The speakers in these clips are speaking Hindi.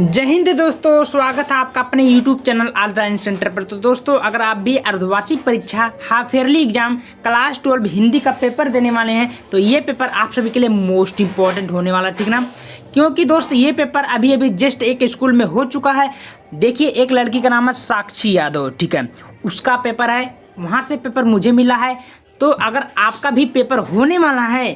जय हिंद दोस्तों, स्वागत है आपका अपने YouTube चैनल ऑनलाइन सेंटर पर। तो दोस्तों, अगर आप भी अर्धवार्षिक परीक्षा half yearly exam class 12 Hindi का पेपर देने वाले हैं तो ये पेपर आप सभी के लिए मोस्ट इंपॉर्टेंट होने वाला, ठीक ना। क्योंकि दोस्त ये पेपर अभी अभी जस्ट एक स्कूल में हो चुका है। देखिए, एक लड़की का नाम है साक्षी यादव, ठीक है, उसका पेपर है, वहाँ से पेपर मुझे मिला है। तो अगर आपका भी पेपर होने वाला है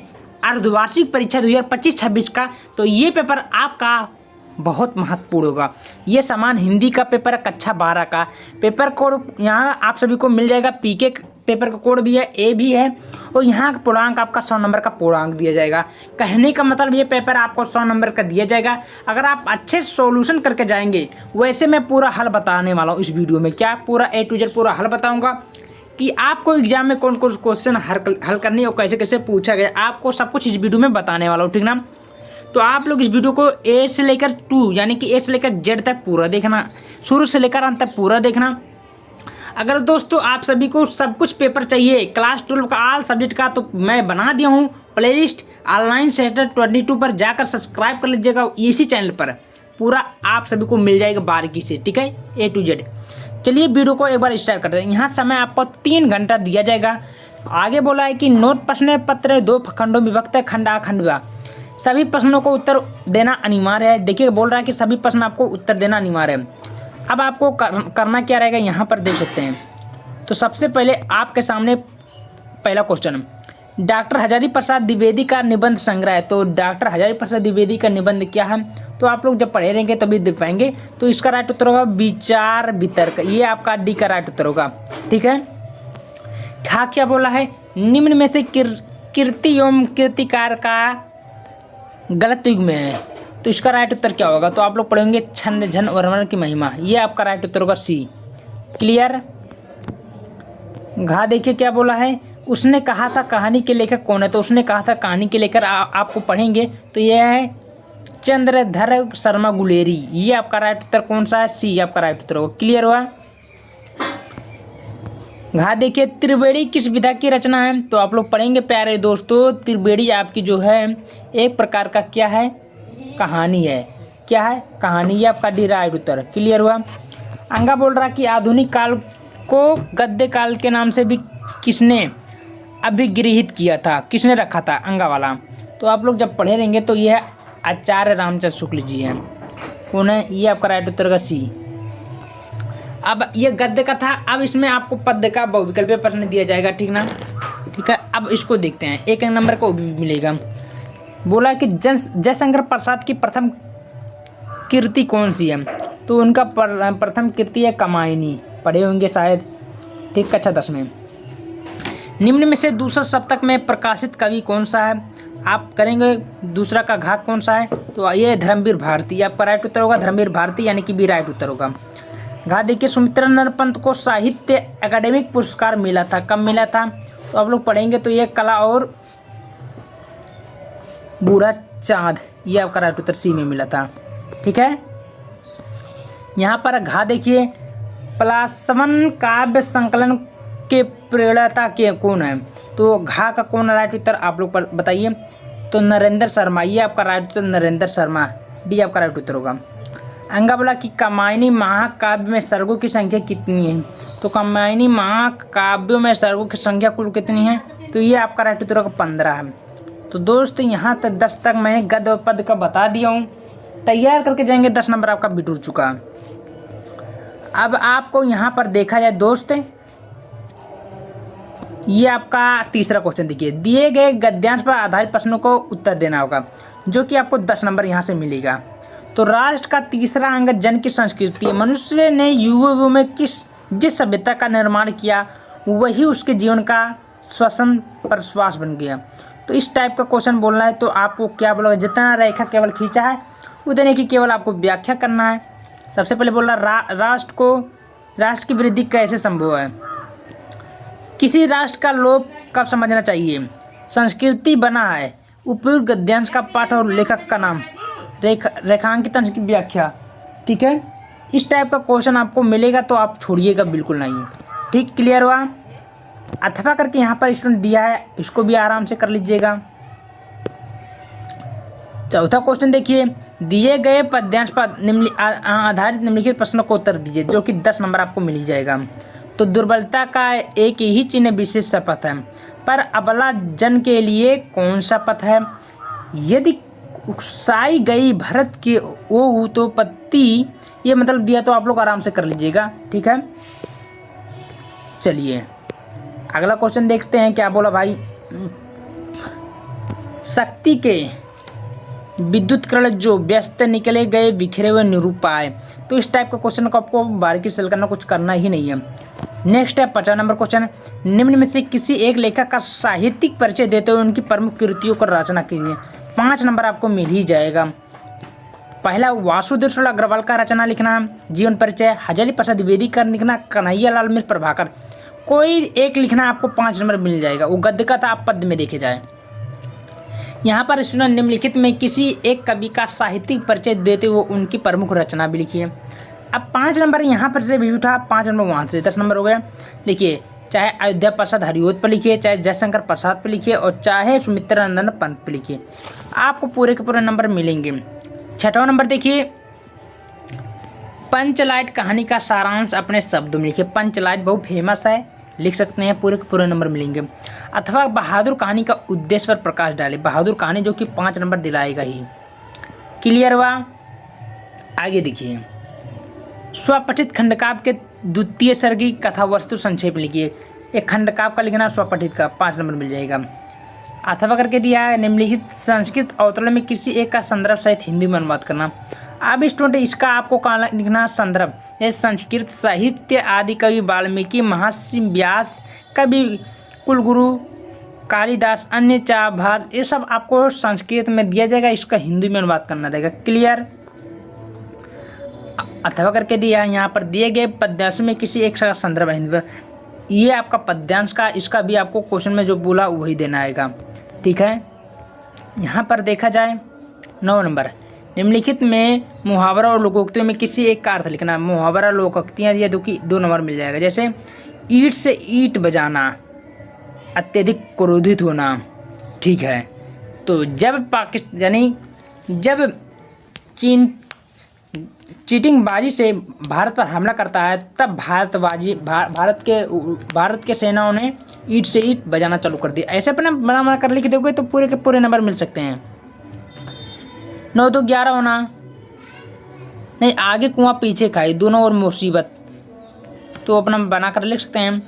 अर्धवार्षिक परीक्षा 2025-26 का, तो ये पेपर आपका बहुत महत्वपूर्ण होगा। ये समान हिंदी का पेपर है, कक्षा 12 का पेपर कोड यहाँ आप सभी को मिल जाएगा। पीके पेपर का कोड भी है, ए भी है, और यहाँ का पूर्णांक आपका 100 नंबर का पूर्णांक दिया जाएगा। कहने का मतलब ये पेपर आपको 100 नंबर का दिया जाएगा अगर आप अच्छे सॉल्यूशन करके जाएंगे। वैसे मैं पूरा हल बताने वाला हूँ इस वीडियो में, क्या पूरा A to Z पूरा हल बताऊँगा कि आपको एग्जाम में कौन कौन क्वेश्चन हल करनी है और कैसे कैसे पूछा गया, आपको सब कुछ इस वीडियो में बताने वाला हूँ, ठीक ना। तो आप लोग इस वीडियो को A से लेकर 2 यानी कि A से लेकर Z तक पूरा देखना, शुरू से लेकर अंत तक पूरा देखना। अगर दोस्तों आप सभी को सब कुछ पेपर चाहिए क्लास 12 का ऑल सब्जेक्ट का, तो मैं बना दिया हूँ प्लेलिस्ट ऑनलाइन सेंटर 22 पर, जाकर सब्सक्राइब कर लीजिएगा। इसी चैनल पर पूरा आप सभी को मिल जाएगा बारीकी से, ठीक है, A to Z। चलिए वीडियो को एक बार स्टार्ट करते हैं। यहाँ समय आपको 3 घंटा दिया जाएगा। आगे बोला है कि नोट प्रश्न पत्र 2 खंडों में विभक्त है, खंडा खंडवा। सभी प्रश्नों को उत्तर देना अनिवार्य है। देखिए, बोल रहा है कि सभी प्रश्न आपको उत्तर देना अनिवार्य है। अब आपको करना क्या रहेगा, यहाँ पर देख सकते हैं। तो सबसे पहले आपके सामने पहला क्वेश्चन, डॉक्टर हजारी प्रसाद द्विवेदी का निबंध संग्रह है। तो डॉक्टर हजारी प्रसाद द्विवेदी का निबंध क्या है, तो आप लोग जब पढ़े रहेंगे तभी देख पाएंगे। तो इसका राइट उत्तर होगा विचार वितर्क, ये आपका डी का राइट उत्तर होगा, ठीक है। क्या बोला है, निम्न में से कीर्ति एवं कीर्तिकार का गलत युग में है। तो इसका राइट उत्तर क्या होगा, तो आप लोग पढ़ेंगे छंद झन और वर्णन की महिमा, ये आपका राइट उत्तर होगा सी। क्लियर। देखिए क्या बोला है, उसने कहा था कहानी के लेखक कौन है। तो उसने कहा था कहानी के लेखक आपको पढ़ेंगे तो यह है चंद्रधर शर्मा गुलेरी, ये आपका राइट उत्तर कौन सा है, सी आपका राइट उत्तर होगा। क्लियर हुआ। देखिए, त्रिवेणी किस विधा की रचना है। तो आप लोग पढ़ेंगे प्यारे दोस्तों, त्रिवेणी आपकी जो है एक प्रकार का क्या है, कहानी है। क्या है, कहानी, ये आपका डी राइट उत्तर। क्लियर हुआ। अंगा बोल रहा कि आधुनिक काल को गद्य काल के नाम से भी किसने अभिगृहित किया था, किसने रखा था अंगा वाला। तो आप लोग जब पढ़े रहेंगे तो यह आचार्य रामचंद्र शुक्ल जी हैं, कौन है, ये आपका राइट उत्तर का सी। अब ये गद्य का था, अब इसमें आपको पद्य का बहुविकल्पीय प्रश्न दिया जाएगा, ठीक ना, ठीक है। अब इसको देखते हैं, 1 नंबर को भी मिलेगा। बोला कि जयशंकर प्रसाद की प्रथम कृति कौन सी है। तो उनका प्रथम कृति है कामायनी, पढ़े होंगे शायद, ठीक, कक्षा 10 में। निम्न में से दूसरा शतक में प्रकाशित कवि कौन सा है, आप करेंगे दूसरा का घाक कौन सा है, तो ये धर्मवीर भारती, आपका राइट उत्तर होगा धर्मवीर भारती, यानी कि बी राइट उत्तर होगा। देखिए, सुमित्रा पंत को साहित्य अकादमिक पुरस्कार मिला था, कब मिला था, तो आप लोग पढ़ेंगे तो ये कला और बूढ़ा चाँद, ये आपका राइट उत्तर सी में मिला था, ठीक है। यहाँ पर देखिए, पलाशवन काव्य संकलन के प्रेरणा के कौन है। तो का कौन राइट उत्तर आप लोग बताइए। तो नरेंद्र शर्मा, ये आपका राइट उत्तर नरेंद्र शर्मा, डी आपका राइट उत्तर होगा। अंगा बोला कि कामायनी महाकाव्य में सर्गों की संख्या कितनी है। तो कामायनी महाकाव्यों में सर्गों की संख्या कुल कितनी है, तो ये आपका राइट उत्तर होगा 15 है। तो दोस्त यहाँ तक 10 तक मैंने गद्य और पद्य का बता दिया हूँ, तैयार करके जाएंगे, 10 नंबर आपका बिटूर चुका। अब आपको यहाँ पर देखा जाए दोस्त, ये आपका तीसरा क्वेश्चन देखिए, दिए गए गद्यांश पर आधारित प्रश्नों को उत्तर देना होगा, जो कि आपको 10 नंबर यहाँ से मिलेगा। तो राष्ट्र का तीसरा अंग जन की संस्कृति है। मनुष्य ने युग में जिस सभ्यता का निर्माण किया वही उसके जीवन का श्वसन प्रश्वास बन गया। तो इस टाइप का क्वेश्चन बोलना है तो आपको क्या बोलोगे, जितना रेखा केवल खींचा है उतने की केवल आपको व्याख्या करना है। सबसे पहले बोल रहा राष्ट्र की वृद्धि कैसे संभव है, किसी राष्ट्र का लोप कब समझना चाहिए, संस्कृति बना है, उपयुक्त गद्यांश का पाठ और लेखक का नाम, रेखांकित अंश की व्याख्या, ठीक है। इस टाइप का क्वेश्चन आपको मिलेगा तो आप छोड़िएगा बिल्कुल नहीं, ठीक। क्लियर हुआ। अथवा करके यहाँ पर स्टूडेंट दिया है, इसको भी आराम से कर लीजिएगा। चौथा क्वेश्चन देखिए, दिए गए पद्यांश पर आधारित निम्नलिखित प्रश्नों को उत्तर दीजिए, जो कि 10 नंबर आपको मिल ही जाएगा। तो दुर्बलता का एक ही चिन्ह विशेष पथ है, पर अबला जन के लिए कौन सा पथ है? यदि उकसाई गई भरत की ओहू तो पत्ती, ये मतलब दिया तो आप लोग आराम से कर लीजिएगा, ठीक है। चलिए अगला क्वेश्चन देखते हैं क्या बोला भाई। शक्ति के विद्युतकरण जो व्यस्त निकले गए बिखरे हुए निरूपाय। तो इस टाइप का क्वेश्चन को आपको बारीकी से करना, कुछ करना ही नहीं है। नेक्स्ट है 50 नंबर क्वेश्चन, निम्न में से किसी एक लेखक का साहित्यिक परिचय देते हुए उनकी प्रमुख कृतियों को रचना कीजिए। 5 नंबर आपको मिल ही जाएगा। पहला वासुदेव शुक्ल अग्रवाल का रचना लिखना, जीवन परिचय हजारी प्रसाद द्विवेदी का लिखना, कन्हैया लाल मिश्र प्रभाकर, कोई एक लिखना, आपको 5 नंबर मिल जाएगा। वो गद्य का था, आप पद्य में देखे जाए। यहाँ पर स्टूडेंट निम्नलिखित में किसी एक कवि का साहित्यिक परिचय देते हुए उनकी प्रमुख रचना भी लिखिए। अब 5 नंबर यहाँ पर से भी उठा, 5 नंबर वहाँ से 10 नंबर हो गया। लिखिए, चाहे अयोध्या प्रसाद हरिओत पर लिखिए, चाहे जयशंकर प्रसाद पर लिखिए, और चाहे सुमित्रा नंदन पंत पर लिखिए, आपको पूरे के पूरे नंबर मिलेंगे। 6वां नंबर देखिए, पंचलाइट कहानी का सारांश अपने शब्दों में लिखिए। पंचलाइट बहुत फेमस है, लिख सकते हैं, पूरे के पूरे नंबर मिलेंगे। अथवा बहादुर कहानी का उद्देश्य पर प्रकाश डाले, बहादुर कहानी जो कि 5 नंबर दिलाएगा ही। क्लियर हुआ? आगे देखिए, स्वपठित खंडकाव्य के द्वितीय सर्ग की कथा वस्तु संक्षेप लिखिए। एक खंडकाव्य का लिखना, स्वपठित का 5 नंबर मिल जाएगा। अथवा करके दिया है, निम्नलिखित संस्कृत अवतरण में किसी एक का संदर्भ सहित हिंदी में अनुवाद करना। अब स्टूडेंट इसका आपको कहाँ लिखना, संदर्भ। ये संस्कृत साहित्य आदि कवि वाल्मीकि, महर्षि व्यास, कवि कुलगुरु कालिदास, अन्य चाभार, ये सब आपको संस्कृत में दिया जाएगा, इसका हिंदी में अनुवाद करना रहेगा। क्लियर? अथवा करके दिया है, यहाँ पर दिए गए पद्यांश में किसी एक का संदर्भ हिंदी में, ये आपका पद्यांश का, इसका भी आपको क्वेश्चन में जो बोला वही देना आएगा, ठीक है। यहाँ पर देखा जाए 9 नंबर, निम्नलिखित में मुहावरा और लोकोक्तियों में किसी एक का अर्थ लिखना। मुहावरा लोकोक्तियाँ दिया, 2 नंबर मिल जाएगा। जैसे ईंट से ईंट बजाना, अत्यधिक क्रोधित होना, ठीक है। तो जब पाकिस्तानी जब चीटिंगबाजी से भारत पर हमला करता है, तब भारत के सेनाओं ने ईंट से ईंट बजाना चालू कर दिया। ऐसे अपना बना कर लिख दोगे तो पूरे के पूरे नंबर मिल सकते हैं। 9 तो 11 होना नहीं, आगे कुआं पीछे खाई, दोनों और मुसीबत, तो अपना बना कर लिख सकते हैं।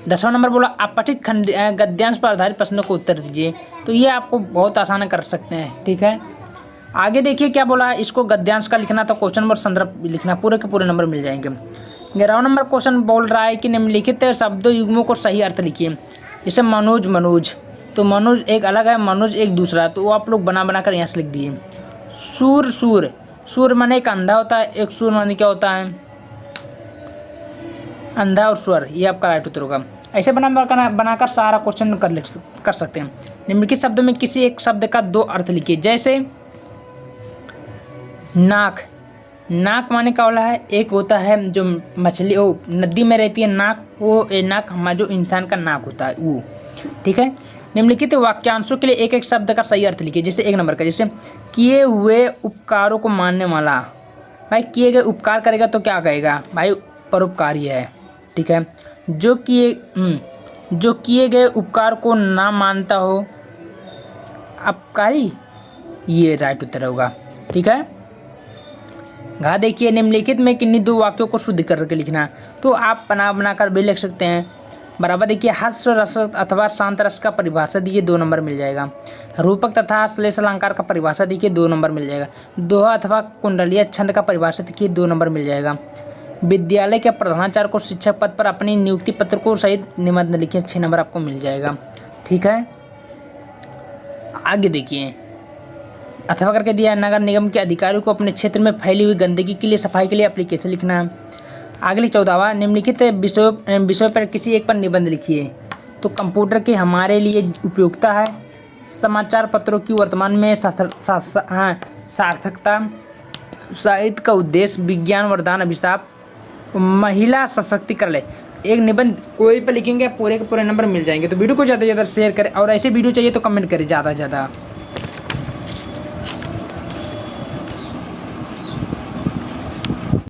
10वां नंबर बोला, अपठित गद्यांश पर आधारित प्रश्नों को उत्तर दीजिए। तो ये आपको बहुत आसान कर सकते हैं, ठीक है। आगे देखिए क्या बोला, इसको गद्यांश का लिखना, तो क्वेश्चन और संदर्भ लिखना, पूरे के पूरे नंबर मिल जाएंगे। 11वां नंबर क्वेश्चन बोल रहा है कि निम्नलिखित शब्दों युग्मों को सही अर्थ लिखिए। जैसे मनोज, तो मनोज एक अलग है, मनोज एक दूसरा, तो वो आप लोग बना कर यहाँ से लिख दिए। सूर माने एक अंधा होता है, एक सूर माने क्या होता है, अंधा और स्वर, ये आपका राइट उत्तर होगा। ऐसे बनाकर सारा क्वेश्चन कर सकते हैं। निम्नलिखित शब्दों में किसी एक शब्द का 2 अर्थ लिखिए। जैसे नाक माने क्या वाला है, एक होता है जो मछली नदी में रहती है नाक, वो नाक हमारा जो इंसान का नाक होता है वो, ठीक है। निम्नलिखित वाक्यांशों के लिए एक एक शब्द का सही अर्थ लिखिए। जैसे 1 नंबर का, जैसे किए हुए उपकारों को मानने वाला, भाई किए गए उपकार करेगा तो क्या कहेगा भाई, परोपकारी है, ठीक है। जो किए गए उपकार को ना मानता हो, अपकारी, ये राइट उत्तर होगा, ठीक है। घा देखिए, निम्नलिखित में किन्हीं 2 वाक्यों को शुद्ध करके लिखना, तो आप बनाकर भी लिख सकते हैं। बराबर देखिए, हर्ष रस अथवा शांत रस का परिभाषा दिए, 2 नंबर मिल जाएगा। रूपक तथा श्लेष अलंकार का परिभाषा देखिए, 2 नंबर मिल जाएगा। दोहा अथवा कुंडलीय छंद का परिभाषा देखिए, 2 नंबर मिल जाएगा। विद्यालय के प्रधानाचार्य को शिक्षक पद पर अपनी नियुक्ति पत्र को सहित निबंध लिखिए, 6 नंबर आपको मिल जाएगा, ठीक है। आगे देखिए, अथवा करके दिया, नगर निगम के अधिकारियों को अपने क्षेत्र में फैली हुई गंदगी के लिए सफाई के लिए एप्लीकेशन लिखना है। अगली 14वां, निम्नलिखित विषय पर किसी एक पर निबंध लिखिए। तो कंप्यूटर की हमारे लिए उपयोगिता है, समाचार पत्रों की वर्तमान में सार्थकता, साहित्य का उद्देश्य, विज्ञान वरदान अभिशाप, महिला सशक्तिकरण। एक निबंध कोई पर लिखेंगे, पूरे के पूरे नंबर मिल जाएंगे। तो वीडियो को ज़्यादा से ज़्यादा शेयर करें, और ऐसे वीडियो चाहिए तो कमेंट करें ज़्यादा से ज़्यादा।